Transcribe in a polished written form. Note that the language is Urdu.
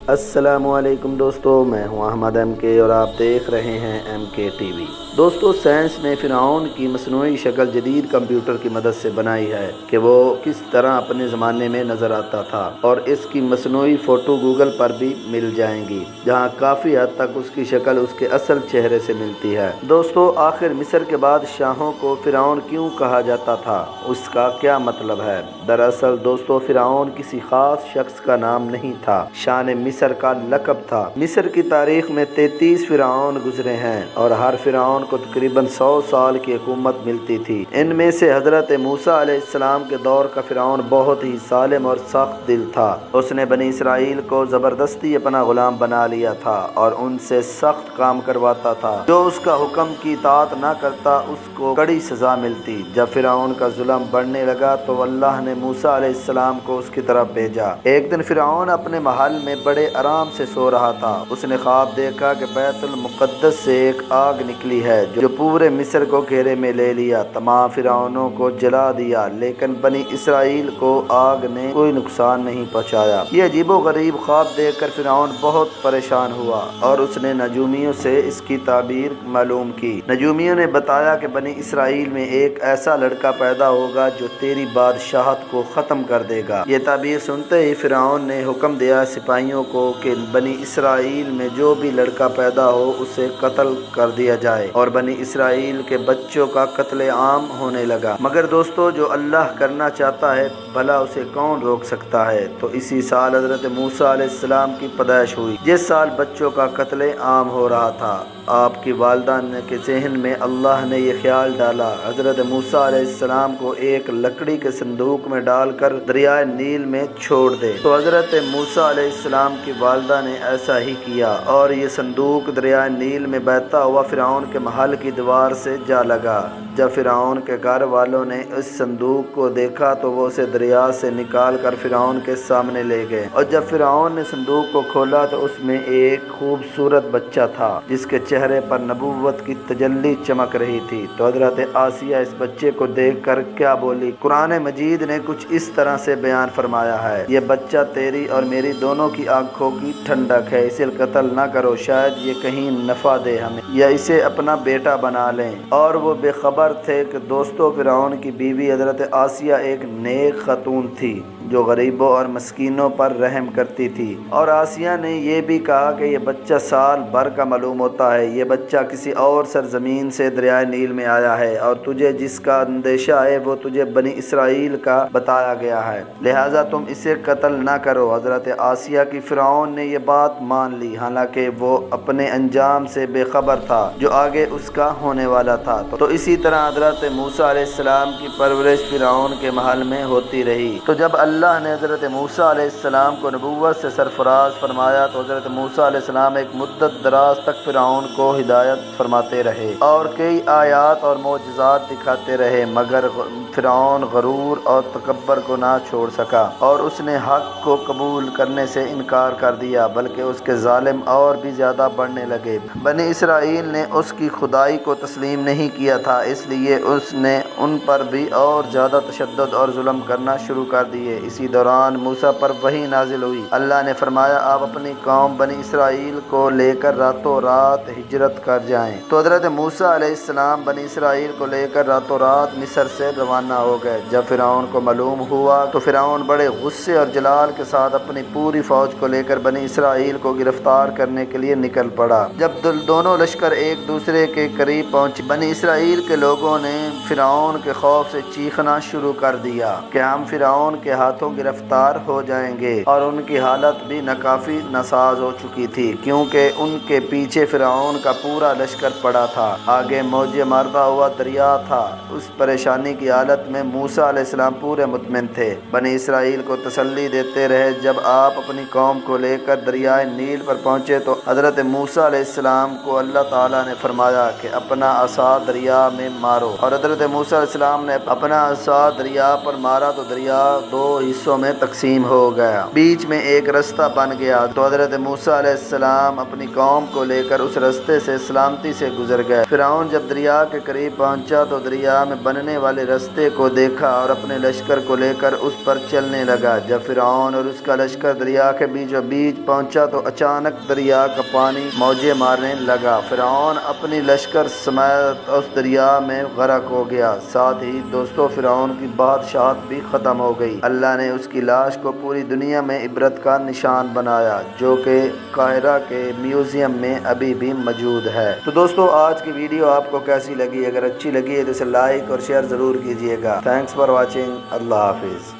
السلام علیکم دوستو، میں ہوں احمد ایم کے اور آپ دیکھ رہے ہیں ایم کے ٹی وی۔ دوستو، سائنس نے فرعون کی مصنوعی شکل جدید کمپیوٹر کی مدد سے بنائی ہے کہ وہ کس طرح اپنے زمانے میں نظر آتا تھا، اور اس کی مصنوعی فوٹو گوگل پر بھی مل جائیں گی، جہاں کافی حد تک اس کی شکل اس کے اصل چہرے سے ملتی ہے۔ دوستو، آخر مصر کے بادشاہوں کو فرعون کیوں کہا جاتا تھا؟ اس کا کیا مطلب ہے؟ دراصل دوستو، فرعون کسی خاص شخص کا نام نہیں تھا، شان مصر کا لقب تھا۔ مصر کی تاریخ میں 33 فرعون گزرے ہیں اور ہر فرعون کو تقریباً 100 سال کی حکومت ملتی تھی۔ ان میں سے حضرت موسیٰ علیہ السلام کے دور کا فرعون بہت ہی ظالم اور سخت دل تھا۔ اس نے بنی اسرائیل کو زبردستی اپنا غلام بنا لیا تھا اور ان سے سخت کام کرواتا تھا۔ جو اس کا حکم کی اطاعت نہ کرتا اس کو کڑی سزا ملتی۔ جب فرعون کا ظلم بڑھنے لگا تو اللہ نے موسیٰ علیہ السلام کو اس کی طرف بھیجا۔ ایک دن فرعون اپنے محل میں بڑے آرام سے سو رہا تھا۔ اس نے خواب دیکھا کہ بیت المقدس سے ایک آگ نکلی ہے جو پورے مصر کو گھیرے میں لے لیا۔ تمام فرعونوں کو جلا دیا، لیکن بنی اسرائیل کو آگ نے کوئی نقصان نہیں پہنچایا۔ یہ عجیب و غریب خواب دیکھ کر فرعون بہت پریشان ہوا اور اس نے نجومیوں سے اس کی تعبیر معلوم کی۔ نجومیوں نے بتایا کہ بنی اسرائیل میں ایک ایسا لڑکا پیدا ہوگا جو تیری بادشاہت کو ختم کر دے گا۔ یہ تعبیر سنتے ہی فرعون نے حکم دیا سپاہیوں کو کہ بنی اسرائیل میں جو بھی لڑکا پیدا ہو اسے قتل کر دیا جائے، اور بنی اسرائیل کے بچوں کا قتل عام ہونے لگا۔ مگر دوستو، جو اللہ کرنا چاہتا ہے بھلا اسے کون روک سکتا ہے؟ تو اسی سال حضرت موسیٰ علیہ السلام کی پیدائش ہوئی، جس سال بچوں کا قتل عام ہو رہا تھا۔ آپ کی والدہ کے ذہن میں اللہ نے یہ خیال ڈالا حضرت موسیٰ علیہ السلام کو ایک لکڑی کے صندوق میں ڈال کر دریائے نیل میں چھوڑ دے۔ تو حضرت موسیٰ علیہ السلام کی والدہ نے ایسا ہی کیا، اور یہ صندوق دریائے نیل میں بہتا ہوا فرعون کے محل کی دیوار سے جا لگا۔ جب فرعون کے گھر والوں نے اس صندوق کو دیکھا تو وہ اسے دریا سے نکال کر فرعون کے سامنے لے گئے، اور جب فرعون نے صندوق کو کھولا تو اس میں ایک خوبصورت بچہ تھا جس کے چہرے پر نبوت کی تجلی چمک رہی تھی۔ تو حضرت آسیہ اس بچے کو دیکھ کر کیا بولی؟ قرآن مجید نے کچھ اس طرح سے بیان فرمایا ہے: یہ بچہ تیری اور میری دونوں کی آنکھوں کی ٹھنڈک ہے، اسے قتل نہ کرو، شاید یہ کہیں نفع دے ہمیں یا اسے اپنا بیٹا بنا لیں۔ اور وہ بے خبر تھے کہ دوستو، فرعون کی بیوی حضرت آسیہ ایک نیک خاتون تھی جو غریبوں اور مسکینوں پر رحم کرتی تھی۔ اور آسیہ نے یہ بھی کہا کہ یہ بچہ سال بھر کا معلوم ہوتا ہے، یہ بچہ کسی اور سرزمین سے دریائے نیل میں آیا ہے، اور تجھے جس کا اندیشہ ہے وہ تجھے بنی اسرائیل کا بتایا گیا ہے، لہٰذا تم اسے قتل نہ کرو۔ حضرت آسیہ کی فرعون نے یہ بات مان لی، حالانکہ وہ اپنے انجام سے بے خبر تھا جو آگے اس کا ہونے والا تھا۔ تو اسی طرح حضرت موسیٰ علیہ السلام کی پرورش فرعون کے محل میں ہوتی رہی۔ تو جب اللہ نے حضرت موسیٰ علیہ السلام کو نبوت سے سرفراز فرمایا تو حضرت موسیٰ علیہ السلام ایک مدت دراز تک فرعون کو ہدایت فرماتے رہے اور کئی آیات اور معجزات دکھاتے رہے، مگر فرعون غرور اور تکبر کو نہ چھوڑ سکا اور اس نے حق کو قبول کرنے سے انکار کر دیا، بلکہ اس کے ظالم اور بھی زیادہ بڑھنے لگے۔ بنی اسرائیل نے اس کی خدائی کو تسلیم نہیں کیا تھا، اس لیے اس نے ان پر بھی اور زیادہ تشدد اور ظلم کرنا شروع کر دیے۔ اسی دوران موسیٰ پر وحی نازل ہوئی۔ اللہ نے فرمایا، آپ اپنی قوم بنی اسرائیل کو لے کر راتوں رات ہجرت کر جائیں۔ تو حضرت موسیٰ علیہ السلام بنی اسرائیل کو لے کر راتوں رات مصر سے روانہ ہو گئے۔ جب فرعون کو معلوم ہوا تو فرعون بڑے غصے اور جلال کے ساتھ اپنی پوری فوج کو لے کر بنی اسرائیل کو گرفتار کرنے کے لیے نکل پڑا۔ جب دونوں لشکر ایک دوسرے کے قریب پہنچے، بنی اسرائیل کے لوگوں نے فرعون کے خوف سے چیخنا شروع کر دیا کہ ہم فرعون کے ہاتھوں گرفتار ہو جائیں گے، اور ان کی حالت بھی ناکافی ناساز ہو چکی تھی کیونکہ ان کے پیچھے فرعون کا پورا لشکر پڑا تھا، آگے موجیں مارتا ہوا دریا تھا۔ اس پریشانی کی حالت میں موسیٰ علیہ السلام پورے مطمئن تھے۔ بنی اسرائیل کو تسلی دیتے رہے، جب آپ اپنی قوم کو لے کر دریائے نیل پر پہنچے تو حضرت موسیٰ علیہ السلام کو اللہ تعالیٰ نے فرمایا کہ اپنا عصا دریا میں مارو، اور حضرت موسیٰ علیہ السلام نے اپنا عصا دریا پر مارا تو دریا دو حصوں میں تقسیم ہو گیا، بیچ میں ایک رستہ بن گیا۔ تو حضرت موسیٰ علیہ السلام اپنی قوم کو لے کر اس رستے سے سلامتی سے گزر گئے۔ فرعون جب دریا کے قریب پہنچا تو دریا میں بننے والے رستے کو دیکھا اور اپنے لشکر کو لے کر اس پر چلنے لگا۔ جب فرعون اور اس کا لشکر دریا کے بیچوں بیچ پہنچا تو اچانک دریا کا پانی موجیں مارنے لگا۔ فرعون اپنی لشکر سمیت اس دریا میں غرق ہو گیا۔ ساتھ ہی دوستو فرعون کی بادشاہت بھی ختم ہو گئی۔ اللہ نے اس کی لاش کو پوری دنیا میں عبرت کا نشان بنایا، جو کہ قاہرہ کے میوزیم میں ابھی بھی موجود ہے۔ تو دوستو آج کی ویڈیو آپ کو کیسی لگی؟ اگر اچھی لگی ہے تو اسے لائک اور شیئر ضرور کیجیے گا۔ Thanks for watching. اللہ حافظ۔